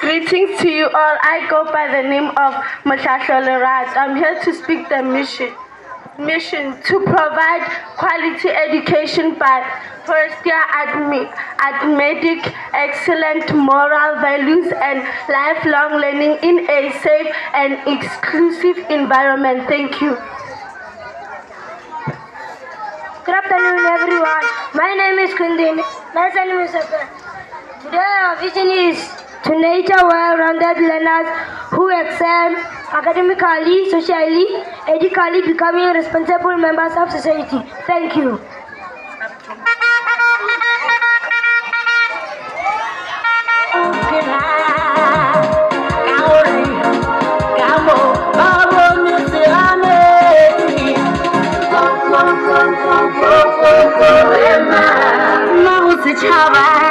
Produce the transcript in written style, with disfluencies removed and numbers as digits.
Greetings to you all. I go by the name of Mashasha Lerat. I'm here to speak the mission to provide quality education by first year at Medic, excellent moral values and lifelong learning in a safe and exclusive environment. Thank you. Good afternoon, everyone. My name is Kundin. My name is Abba. Today our vision is to nurture well-rounded learners who excel academically, socially, ethically, becoming responsible members of society. Thank you. Chava